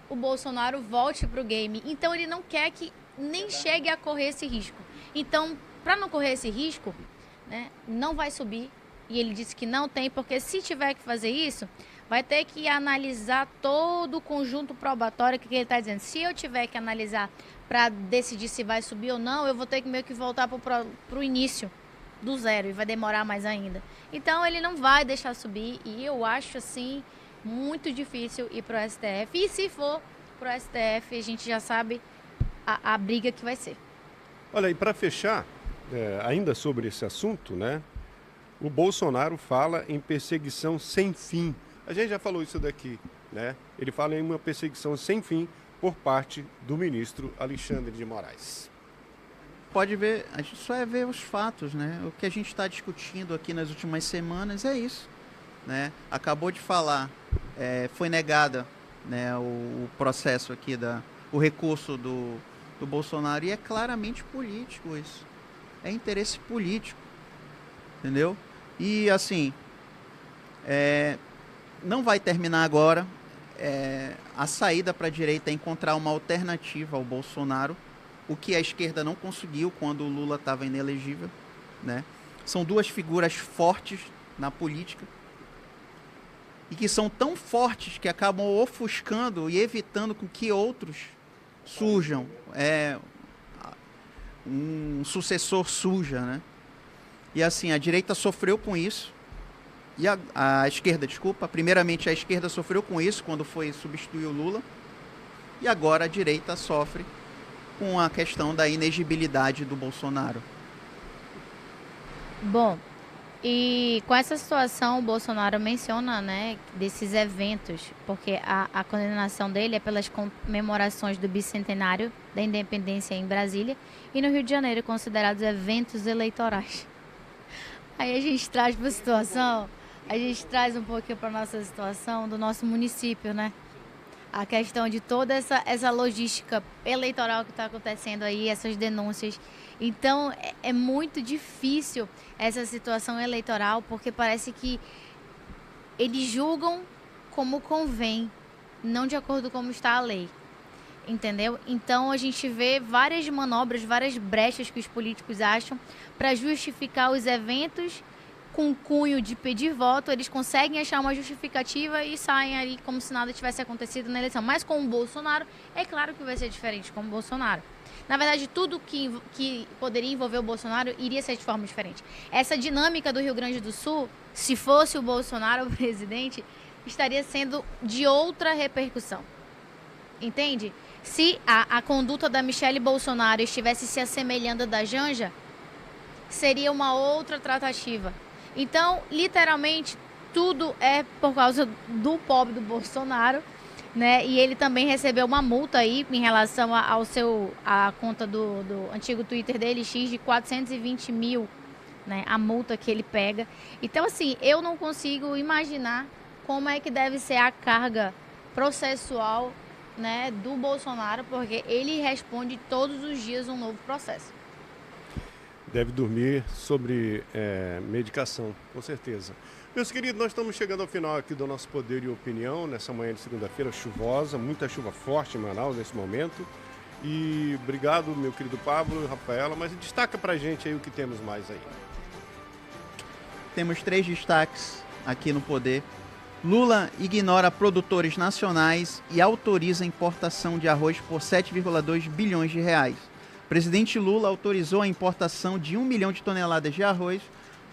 [SPEAKER 5] o Bolsonaro volte para o game. Então ele não quer que nem chegue a correr esse risco. Então, para não correr esse risco, né, não vai subir. E ele disse que não tem, porque se tiver que fazer isso, vai ter que analisar todo o conjunto probatório que ele está dizendo. Se eu tiver que analisar para decidir se vai subir ou não, eu vou ter que meio que voltar para o início do zero e vai demorar mais ainda. Então ele não vai deixar subir e eu acho assim muito difícil ir para o STF. E se for para o STF, a gente já sabe a briga que vai ser.
[SPEAKER 4] Olha, e para fechar, ainda sobre esse assunto, né? O Bolsonaro fala em perseguição sem fim. A gente já falou isso daqui, né? Ele fala em uma perseguição sem fim por parte do ministro Alexandre de Moraes.
[SPEAKER 6] Pode ver, a gente só é ver os fatos, né? O que a gente está discutindo aqui nas últimas semanas é isso, né? Acabou de falar, foi negada, né, o processo aqui, o recurso do Bolsonaro, e é claramente político isso. É interesse político, entendeu? E assim, não vai terminar agora. A saída para a direita é encontrar uma alternativa ao Bolsonaro, o que a esquerda não conseguiu quando o Lula estava inelegível, né? São duas figuras fortes na política e que são tão fortes que acabam ofuscando e evitando com que outros surjam, um sucessor surja, né? E assim, a direita sofreu com isso, e a esquerda, primeiramente a esquerda sofreu com isso quando foi substituir o Lula, e agora a direita sofre com a questão da inegibilidade do Bolsonaro.
[SPEAKER 5] Bom, e com essa situação o Bolsonaro menciona, né, desses eventos, porque a condenação dele é pelas comemorações do bicentenário da independência em Brasília e no Rio de Janeiro, considerados eventos eleitorais. Aí a gente traz para a situação, a gente traz um pouquinho para a nossa situação do nosso município, né? A questão de toda essa logística eleitoral que está acontecendo aí, essas denúncias. Então, é muito difícil essa situação eleitoral, porque parece que eles julgam como convém, não de acordo com como está a lei. Entendeu? Então, a gente vê várias manobras, várias brechas que os políticos acham para justificar os eventos com cunho de pedir voto. Eles conseguem achar uma justificativa e saem ali como se nada tivesse acontecido na eleição. Mas com o Bolsonaro, é claro que vai ser diferente com o Bolsonaro. Na verdade, tudo que poderia envolver o Bolsonaro iria ser de forma diferente. Essa dinâmica do Rio Grande do Sul, se fosse o Bolsonaro o presidente, estaria sendo de outra repercussão. Entende? Se a conduta da Michelle Bolsonaro estivesse se assemelhando à da Janja, seria uma outra tratativa. Então, literalmente, tudo é por causa do pobre do Bolsonaro, né? E ele também recebeu uma multa aí em relação à conta do antigo Twitter dele, X, de 420 mil, né? A multa que ele pega. Então, assim, eu não consigo imaginar como é que deve ser a carga processual, né, do Bolsonaro, porque ele responde todos os dias um novo processo.
[SPEAKER 4] Deve dormir sobre medicação, com certeza. Meus queridos, nós estamos chegando ao final aqui do nosso Poder e Opinião, nessa manhã de segunda-feira chuvosa, muita chuva forte em Manaus nesse momento. E obrigado, meu querido Pablo e Rafaela, mas destaca pra gente aí o que temos mais aí.
[SPEAKER 6] Temos 3 destaques aqui no Poder. Lula ignora produtores nacionais e autoriza a importação de arroz por 7,2 bilhões de reais. O presidente Lula autorizou a importação de 1 milhão de toneladas de arroz,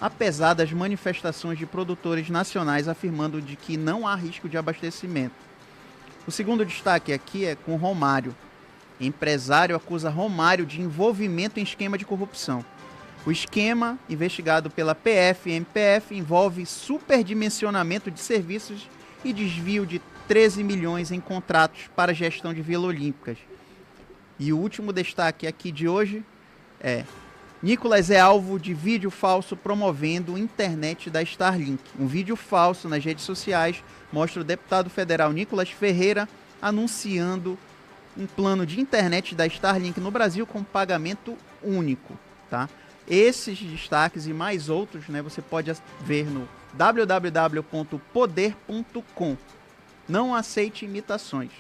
[SPEAKER 6] apesar das manifestações de produtores nacionais afirmando de que não há risco de abastecimento. O segundo destaque aqui é com Romário. Empresário acusa Romário de envolvimento em esquema de corrupção. O esquema, investigado pela PF e MPF, envolve superdimensionamento de serviços e desvio de 13 milhões em contratos para gestão de Vila Olímpicas. E o último destaque aqui de hoje é: Nicolas é alvo de vídeo falso promovendo internet da Starlink. Um vídeo falso nas redes sociais mostra o deputado federal Nicolas Ferreira anunciando um plano de internet da Starlink no Brasil com pagamento único, tá? Esses destaques e mais outros, né, você pode ver no www.poder.com. Não aceite imitações.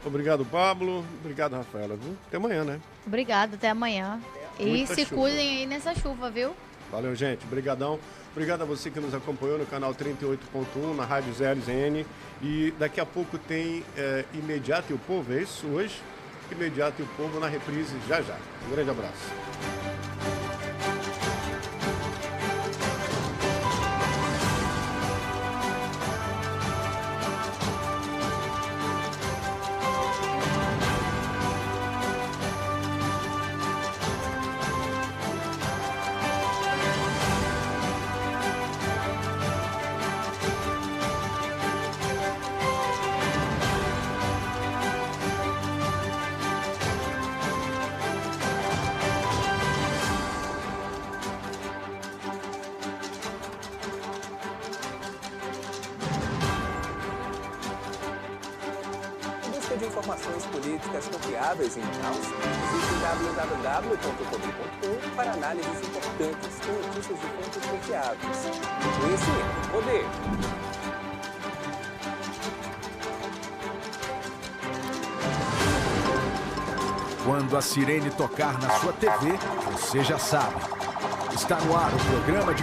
[SPEAKER 4] Obrigado, Pablo. Obrigado, Rafaela. Viu? Até amanhã, né?
[SPEAKER 5] Obrigado, até amanhã. E
[SPEAKER 4] Muita
[SPEAKER 5] se
[SPEAKER 4] chuva.
[SPEAKER 5] cuidem aí nessa chuva, viu?
[SPEAKER 4] Valeu, gente. Obrigadão. Obrigado a você que nos acompanhou no canal 38.1, na Rádio ZLZN. E daqui a pouco tem Imediato e o Povo, é isso? Hoje, Imediato e o Povo na reprise já já. Um grande abraço.
[SPEAKER 7] De informações políticas confiáveis em Manaus, visite www.poder.com para análises importantes e notícias de fontes confiáveis. Conhecimento, poder.
[SPEAKER 8] Quando a sirene tocar na sua TV, você já sabe. Está no ar o programa de